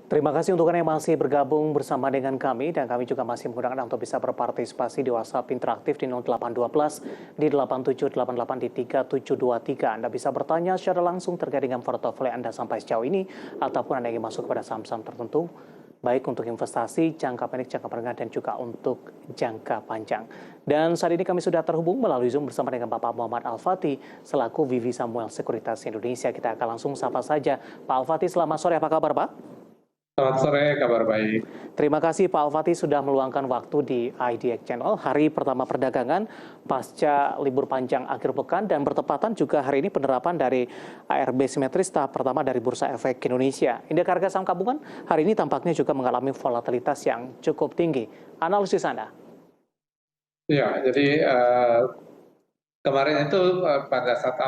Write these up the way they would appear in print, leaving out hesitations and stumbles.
Terima kasih untuk Anda yang masih bergabung bersama dengan kami dan kami juga masih menggunakan Anda untuk bisa berpartisipasi di WhatsApp interaktif di 0812 di 8788 di 3723. Anda bisa bertanya secara langsung terkait dengan portofolio Anda sampai sejauh ini ataupun Anda ingin masuk kepada saham-saham tertentu baik untuk investasi, jangka pendek, jangka menengah, dan juga untuk jangka panjang. Dan saat ini kami sudah terhubung melalui Zoom bersama dengan Bapak Muhammad Al-Fatih selaku Vivi Samuel Sekuritas Indonesia. Kita akan langsung sapa saja. Pak Al-Fatih, selamat sore. Apa kabar, Pak? Selamat sore, kabar baik. Terima kasih Pak Al-Fatih sudah meluangkan waktu di IDX Channel hari pertama perdagangan pasca libur panjang akhir pekan dan bertepatan juga hari ini penerapan dari ARB simetris tahap pertama dari Bursa Efek Indonesia. Indeks harga saham gabungan hari ini tampaknya juga mengalami volatilitas yang cukup tinggi. Analisis Anda? Ya, jadi kemarin itu pada saat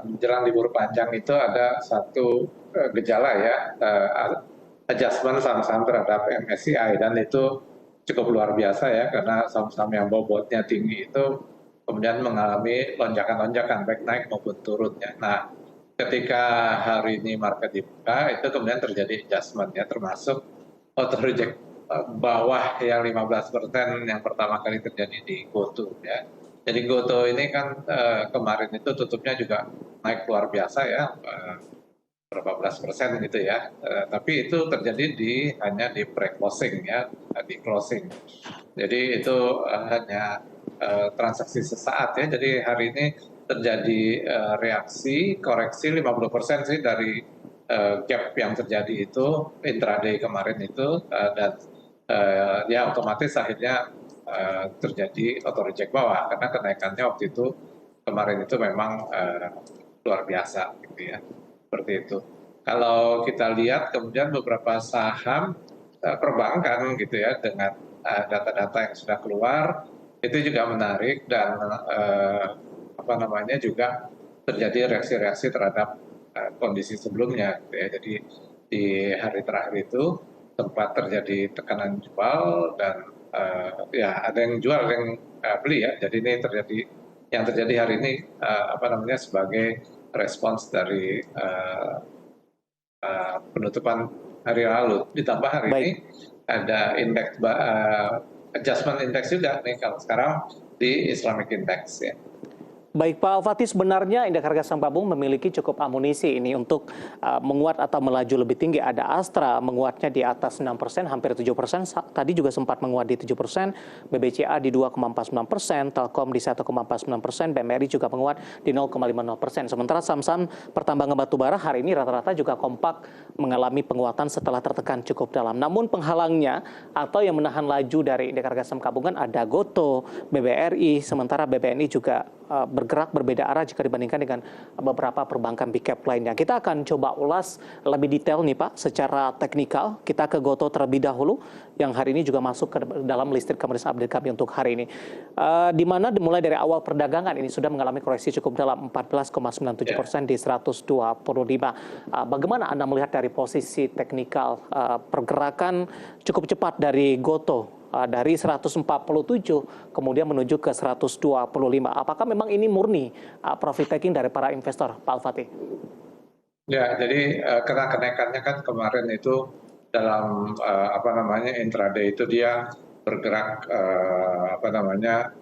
menjelang libur panjang itu ada satu gejala ya, adjustment saham-saham terhadap MSCI dan itu cukup luar biasa ya karena saham-saham yang bobotnya tinggi itu kemudian mengalami lonjakan-lonjakan baik naik maupun turun ya. Nah, ketika hari ini market dibuka itu kemudian terjadi adjustment ya termasuk auto reject bawah yang 15% yang pertama kali terjadi di GoTo ya. Jadi GoTo ini kan kemarin itu tutupnya juga naik luar biasa ya, berapa belas persen gitu ya. Tapi itu terjadi hanya di pre-closing ya, di closing. Jadi itu hanya transaksi sesaat ya. Jadi hari ini terjadi reaksi koreksi 50% sih dari gap yang terjadi itu intraday kemarin itu dan ya otomatis akhirnya terjadi auto reject bawah karena kenaikannya waktu itu kemarin itu memang luar biasa gitu ya, seperti itu. Kalau kita lihat kemudian beberapa saham perbankan gitu ya dengan data-data yang sudah keluar itu juga menarik dan apa namanya juga terjadi reaksi-reaksi terhadap kondisi sebelumnya gitu ya. Jadi di hari terakhir itu sempat terjadi tekanan jual dan ya ada yang jual, ada yang beli ya. Jadi ini yang terjadi hari ini apa namanya sebagai respons dari penutupan hari lalu. Ditambah hari ini ada indeks adjustment index juga nih kalau sekarang di Islamic Index ya. Baik Pak Al-Fatih, sebenarnya indeks harga saham gabung memiliki cukup amunisi ini untuk menguat atau melaju lebih tinggi. Ada Astra menguatnya di atas 6%, hampir 7%. Tadi juga sempat menguat di 7%, BBCA di 2,49%, Telkom di 1,49%, BMRI juga menguat di 0,50%. Sementara saham-saham pertambangan batubara hari ini rata-rata juga kompak mengalami penguatan setelah tertekan cukup dalam. Namun penghalangnya atau yang menahan laju dari indeks harga saham gabungan ada GoTo, BBRI, sementara BBNI juga bergerak berbeda arah jika dibandingkan dengan beberapa perbankan big cap lainnya. Kita akan coba ulas lebih detail nih Pak, secara teknikal. Kita ke GoTo terlebih dahulu, yang hari ini juga masuk ke dalam list rekomendasi update kami untuk hari ini. Di mana dimulai dari awal perdagangan ini sudah mengalami koreksi cukup dalam 14,97% di 125. Bagaimana Anda melihat dari posisi teknikal pergerakan cukup cepat dari GoTo? Dari 147 kemudian menuju ke 125. Apakah memang ini murni profit taking dari para investor, Pak Al-Fatih? Ya, jadi karena kenaikannya kan kemarin itu dalam apa namanya intraday itu dia bergerak apa namanya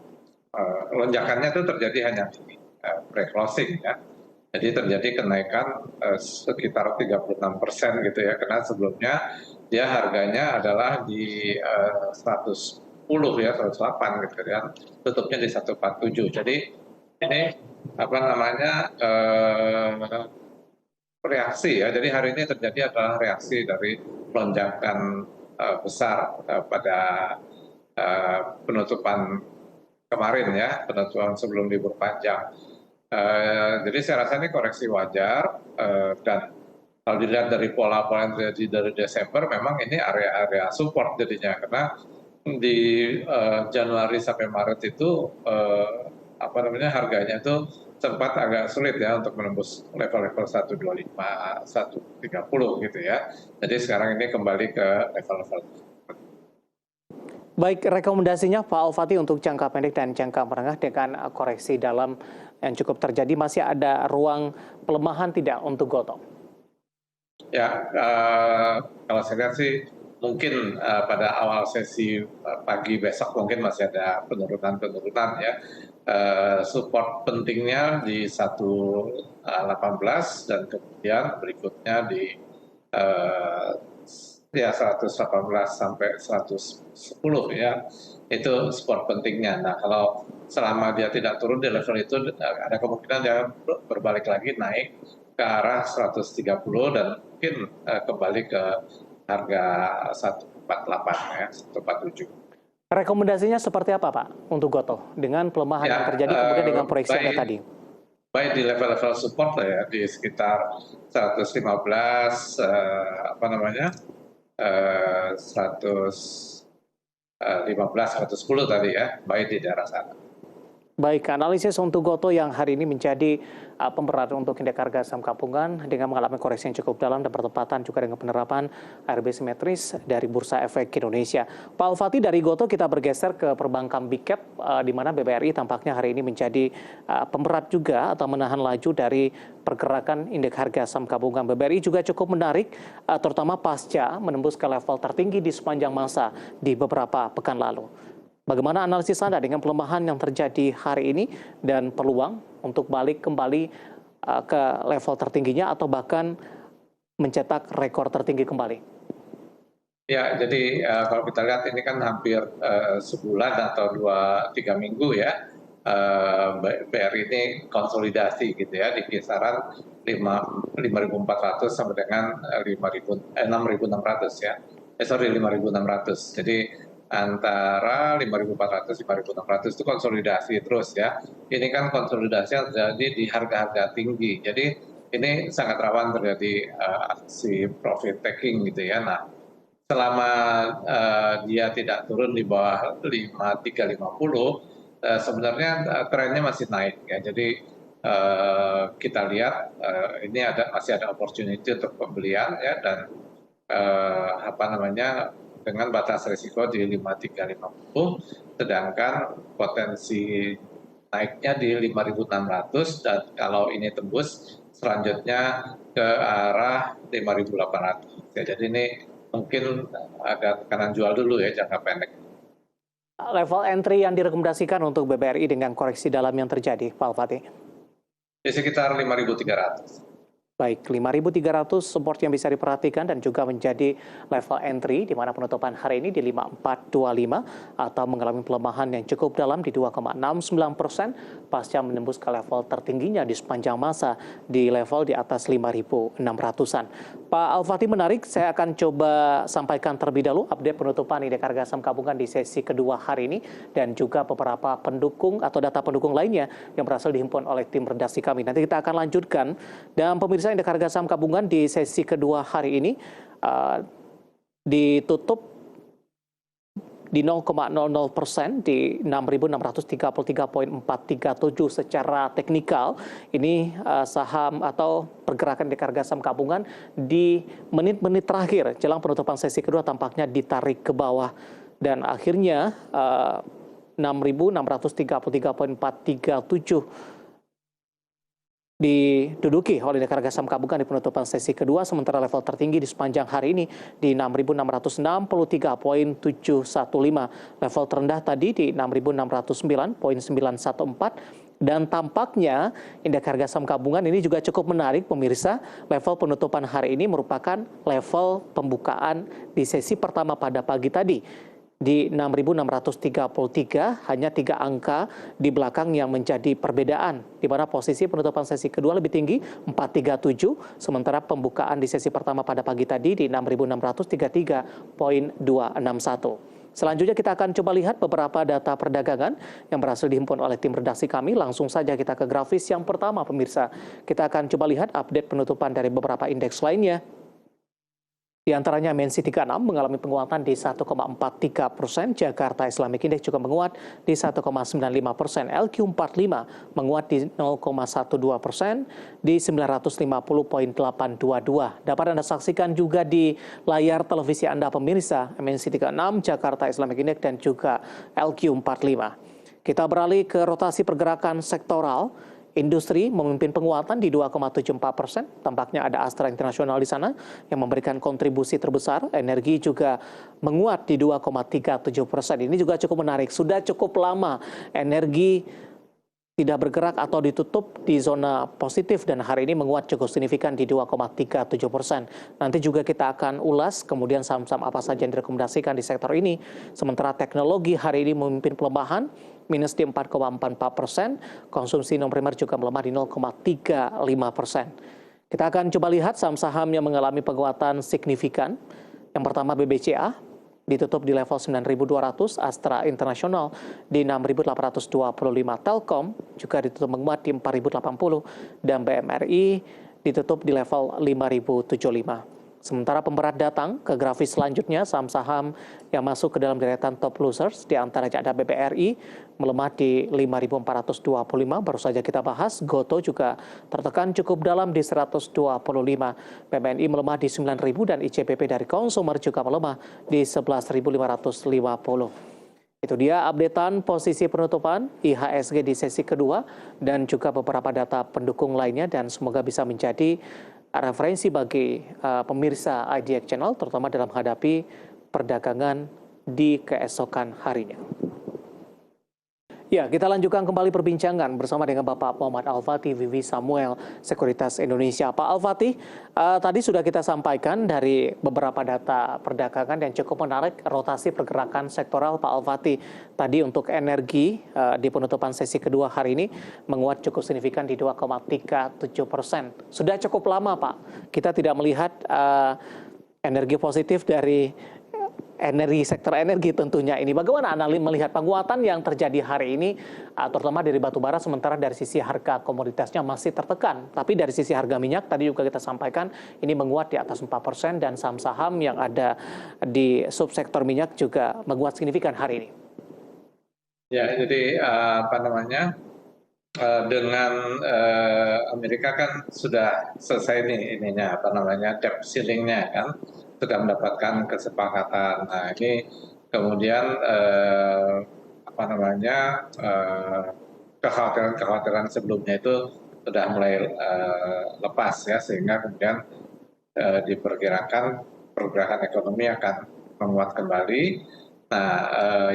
lonjakannya itu terjadi hanya di pre-closing ya. Jadi terjadi kenaikan sekitar 36% gitu ya, karena sebelumnya dia harganya adalah di 110 ya, 108 gitu ya, tutupnya di 147. Jadi ini apa namanya reaksi ya, jadi hari ini terjadi adalah reaksi dari lonjakan besar pada penutupan kemarin ya, penutupan sebelum libur panjang. Jadi saya rasa ini koreksi wajar dan kalau dilihat dari pola-pola yang terjadi dari Desember memang ini area-area support jadinya karena di Januari sampai Maret itu apa namanya harganya itu sempat agak sulit ya untuk menembus level-level 125, 130 gitu ya. Jadi sekarang ini kembali ke level-level. Baik, rekomendasinya Pak Al-Fatih untuk jangka pendek dan jangka menengah dengan koreksi dalam yang cukup terjadi, masih ada ruang pelemahan tidak untuk GoTo? Ya, kalau saya lihat sih mungkin pada awal sesi pagi besok mungkin masih ada penurunan-penurunan ya. Support pentingnya di 118 dan kemudian berikutnya di eh, ya 118 sampai 110 ya. Itu support pentingnya. Nah, kalau selama dia tidak turun di level itu ada kemungkinan dia berbalik lagi naik ke arah 130 dan mungkin kembali ke harga 148 ya, 147. Rekomendasinya seperti apa, Pak, untuk Gotoh? Dengan pelemahan Ya, yang terjadi kemudian dengan proyeksi Anda tadi. baik di level-level support lah ya, di sekitar 115, apa namanya, 115, 110 tadi ya, baik di daerah sana. Baik, analisis untuk Gotoh yang hari ini menjadi pemberat untuk indeks harga saham gabungan dengan mengalami koreksi yang cukup dalam dan bertepatan juga dengan penerapan ARB simetris dari Bursa Efek Indonesia. Pak Alfati, dari Gotoh kita bergeser ke perbankan Big Cap, di mana BBRI tampaknya hari ini menjadi pemberat juga atau menahan laju dari pergerakan indeks harga saham gabungan. BBRI juga cukup menarik, terutama pasca menembus ke level tertinggi di sepanjang masa di beberapa pekan lalu. Bagaimana analisis Anda dengan pelemahan yang terjadi hari ini dan peluang untuk balik kembali ke level tertingginya atau bahkan mencetak rekor tertinggi kembali? Ya, jadi kalau kita lihat ini kan hampir sebulan atau 2-3 minggu ya, BRI ini konsolidasi gitu ya di kisaran 5.400 sampai dengan 6.600 ya. Sorry, 5.600. Jadi antara 5.400 5.600 itu konsolidasi terus ya. Ini kan konsolidasi yang terjadi di harga-harga tinggi. Jadi ini sangat rawan terjadi aksi profit taking gitu ya. Nah, selama dia tidak turun di bawah 5350, sebenarnya trennya masih naik ya. Jadi kita lihat ini masih ada opportunity untuk pembelian ya, dan apa namanya, dengan batas risiko di 5350, sedangkan potensi naiknya di 5.600, dan kalau ini tembus selanjutnya ke arah 5.800. Ya, jadi ini mungkin ada tekanan jual dulu ya jangka pendek. Level entry yang direkomendasikan untuk BBRI dengan koreksi dalam yang terjadi, Pak Alfati? Di sekitar 5.300. Baik, 5.300 support yang bisa diperhatikan dan juga menjadi level entry di mana penutupan hari ini di 5.425 atau mengalami pelemahan yang cukup dalam di 2,69% pasca menembus ke level tertingginya di sepanjang masa di level di atas 5.600-an. Pak Alfati, menarik, saya akan coba sampaikan terlebih dahulu update penutupan indeks harga saham gabungan di sesi kedua hari ini dan juga beberapa pendukung atau data pendukung lainnya yang berhasil dihimpun oleh tim redaksi kami. Nanti kita akan lanjutkan, dan pemirsa, indeks harga saham gabungan di sesi kedua hari ini ditutup di 0,00% di 6.633,437 secara teknikal. Ini saham atau pergerakan indeks harga saham gabungan di menit-menit terakhir jelang penutupan sesi kedua tampaknya ditarik ke bawah dan akhirnya 6.633,437 diduduki oleh indeks harga saham gabungan di penutupan sesi kedua, sementara level tertinggi di sepanjang hari ini di 6.663,715. Level terendah tadi di 6.609,914. Dan tampaknya indeks harga saham gabungan ini juga cukup menarik, pemirsa. Level penutupan hari ini merupakan level pembukaan di sesi pertama pada pagi tadi. Di 6.633, hanya 3 angka di belakang yang menjadi perbedaan, di mana posisi penutupan sesi kedua lebih tinggi 437, sementara pembukaan di sesi pertama pada pagi tadi di 6.633,261. Selanjutnya kita akan coba lihat beberapa data perdagangan yang berhasil dihimpun oleh tim redaksi kami. Langsung saja kita ke grafis yang pertama, pemirsa. Kita akan coba lihat update penutupan dari beberapa indeks lainnya. Di antaranya MNC 36 mengalami penguatan di 1,43%, Jakarta Islamic Index juga menguat di 1,95%, LQ45 menguat di 0,12% di 950,822. Dapat Anda saksikan juga di layar televisi Anda, pemirsa, MNC 36, Jakarta Islamic Index dan juga LQ45. Kita beralih ke rotasi pergerakan sektoral. Industri memimpin penguatan di 2,74%. Tampaknya ada Astra Internasional di sana yang memberikan kontribusi terbesar. Energi juga menguat di 2,37%. Ini juga cukup menarik. Sudah cukup lama energi tidak bergerak atau ditutup di zona positif dan hari ini menguat cukup signifikan di 2,37%. Nanti juga kita akan ulas kemudian saham-saham apa saja yang direkomendasikan di sektor ini. Sementara teknologi hari ini memimpin pelemahan minus di 4,44%, konsumsi non primer juga melemah di 0,35%. Kita akan coba lihat saham-saham yang mengalami penguatan signifikan. Yang pertama BBCA, ditutup di level 9.200, Astra Internasional di 6.825, Telkom juga ditutup menguat di 4.080, dan BMRI ditutup di level 5.075. Sementara pemberat datang ke grafis selanjutnya, saham-saham yang masuk ke dalam deretan top losers, di antaranya ada BBRI melemah di 5.425, baru saja kita bahas. Goto juga tertekan cukup dalam di 125, PBNI melemah di 9.000 dan ICBP dari konsumer juga melemah di 11.550. Itu dia updatean posisi penutupan IHSG di sesi kedua dan juga beberapa data pendukung lainnya, dan semoga bisa menjadi referensi bagi pemirsa IDX Channel, terutama dalam menghadapi perdagangan di keesokan harinya. Ya, kita lanjutkan kembali perbincangan bersama dengan Bapak Muhammad Al-Fatih, VP Samuel Sekuritas Indonesia. Pak Al-Fatih, tadi sudah kita sampaikan dari beberapa data perdagangan yang cukup menarik rotasi pergerakan sektoral Pak Al-Fatih. Tadi untuk energi di penutupan sesi kedua hari ini menguat cukup signifikan di 2,37%. Sudah cukup lama Pak, kita tidak melihat energi positif dari sektor energi tentunya ini. Bagaimana analis melihat penguatan yang terjadi hari ini, terutama dari batu bara, sementara dari sisi harga komoditasnya masih tertekan. Tapi dari sisi harga minyak, tadi juga kita sampaikan, ini menguat di atas 4%, dan saham-saham yang ada di subsektor minyak juga menguat signifikan hari ini. Ya, jadi dengan Amerika kan sudah selesai nih debt ceiling-nya kan, sudah mendapatkan kesepakatan. Nah, ini kemudian kekhawatiran sebelumnya itu sudah mulai lepas ya, sehingga kemudian diperkirakan pergerakan ekonomi akan menguat kembali. Nah,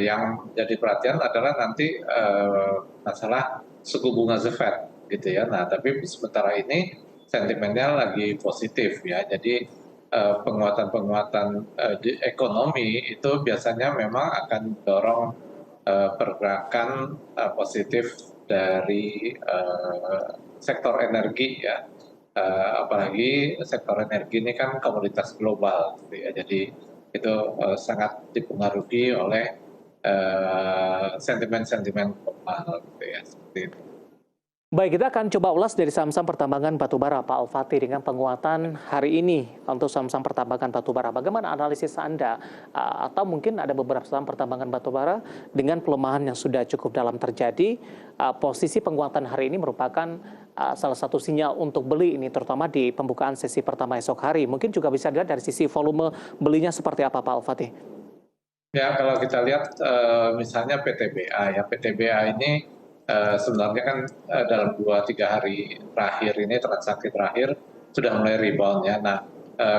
yang jadi perhatian adalah nanti masalah suku bunga The Fed gitu ya. Nah, tapi sementara ini sentimennya lagi positif ya. Jadi penguatan-penguatan di ekonomi itu biasanya memang akan mendorong pergerakan positif dari sektor energi ya. Apalagi sektor energi ini kan komoditas global gitu ya. Jadi itu sangat dipengaruhi oleh sentimen-sentimen global gitu ya, seperti itu. Baik, kita akan coba ulas dari saham-saham pertambangan batubara, Pak Al-Fatih, dengan penguatan hari ini untuk saham-saham pertambangan batubara. Bagaimana analisis Anda? Atau mungkin ada beberapa saham pertambangan batubara dengan pelemahan yang sudah cukup dalam terjadi. Posisi penguatan hari ini merupakan salah satu sinyal untuk beli ini, terutama di pembukaan sesi pertama esok hari. Mungkin juga bisa dilihat dari sisi volume belinya seperti apa, Pak Al-Fatih? Ya, kalau kita lihat misalnya PTBA ya, PTBA ini sebenarnya kan dalam 2-3 hari terakhir ini, transaksi terakhir sudah mulai rebound ya. Nah,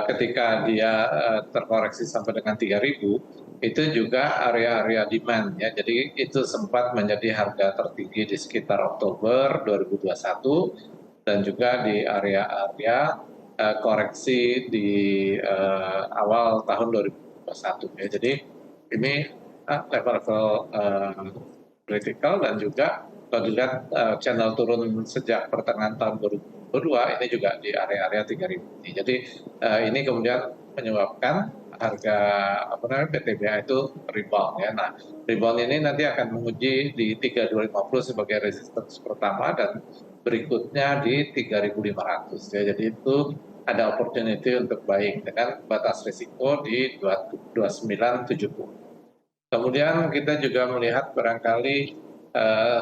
ketika dia terkoreksi sampai dengan 3.000, itu juga area-area demand ya. Jadi itu sempat menjadi harga tertinggi di sekitar Oktober 2021 dan juga di area-area koreksi di awal tahun 2021 ya. Jadi ini level-level kritikal, dan juga kalau dilihat channel turun sejak pertengahan tahun 2022 ini juga di area-area 3.000 ini. Jadi ini kemudian menyebabkan harga PTBA itu rebound ya. Nah, rebound ini nanti akan menguji di 3.250 sebagai resistance pertama dan berikutnya di 3.500 ya. Jadi itu ada opportunity untuk buying dengan batas risiko di 2970. Kemudian kita juga melihat barangkali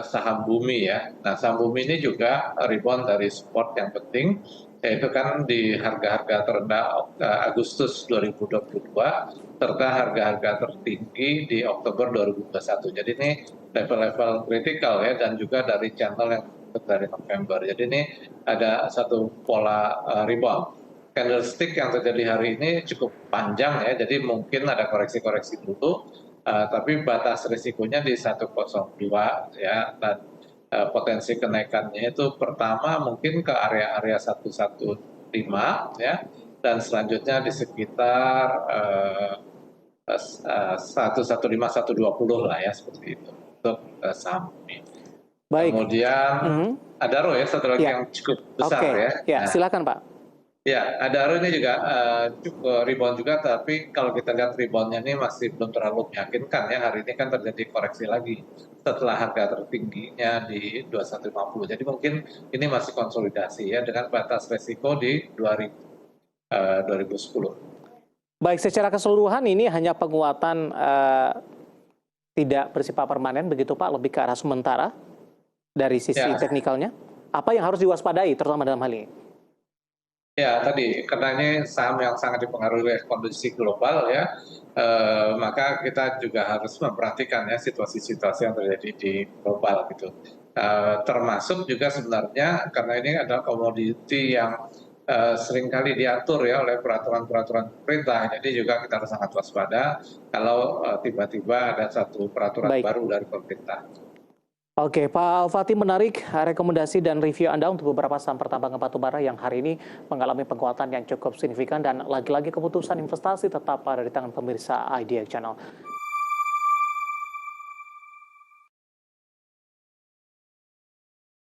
saham bumi ya. Nah, saham bumi ini juga rebound dari support yang penting, yaitu kan di harga-harga terendah Agustus 2022 serta harga-harga tertinggi di Oktober 2021. Jadi ini level-level kritikal ya, dan juga dari channel yang dari November. Jadi ini ada satu pola rebound. Candlestick yang terjadi hari ini cukup panjang ya, jadi mungkin ada koreksi-koreksi dulu, tapi batas risikonya di 102 ya, dan potensi kenaikannya itu pertama mungkin ke area-area 115 ya, dan selanjutnya di sekitar 115, 120 lah ya, seperti itu untuk saham ini. Baik. Kemudian Adaro ya, satu lagi Ya. yang cukup besar Oke. ya. Ya, Nah, silakan Pak. ya, Adaro ini juga cukup rebound juga, tapi kalau kita lihat reboundnya ini masih belum terlalu meyakinkan ya. Hari ini kan terjadi koreksi lagi setelah harga tertingginya di 2150. Jadi mungkin ini masih konsolidasi ya dengan batas resiko di 2010. Baik, secara keseluruhan ini hanya penguatan tidak bersifat permanen begitu Pak, lebih ke arah sementara dari sisi Ya. teknikalnya. Apa yang harus diwaspadai terutama dalam hal ini? Ya, tadi karena ini saham yang sangat dipengaruhi oleh kondisi global ya, maka kita juga harus memperhatikan ya situasi-situasi yang terjadi di global gitu. Termasuk juga sebenarnya karena ini adalah komoditi yang seringkali diatur ya oleh peraturan-peraturan pemerintah, jadi juga kita harus sangat waspada kalau tiba-tiba ada satu peraturan Baik. baru dari pemerintah. Oke, Pak Al-Fatih, menarik rekomendasi dan review Anda untuk beberapa saham pertambangan batubara yang hari ini mengalami penguatan yang cukup signifikan, dan lagi-lagi keputusan investasi tetap ada di tangan pemirsa IDX Channel.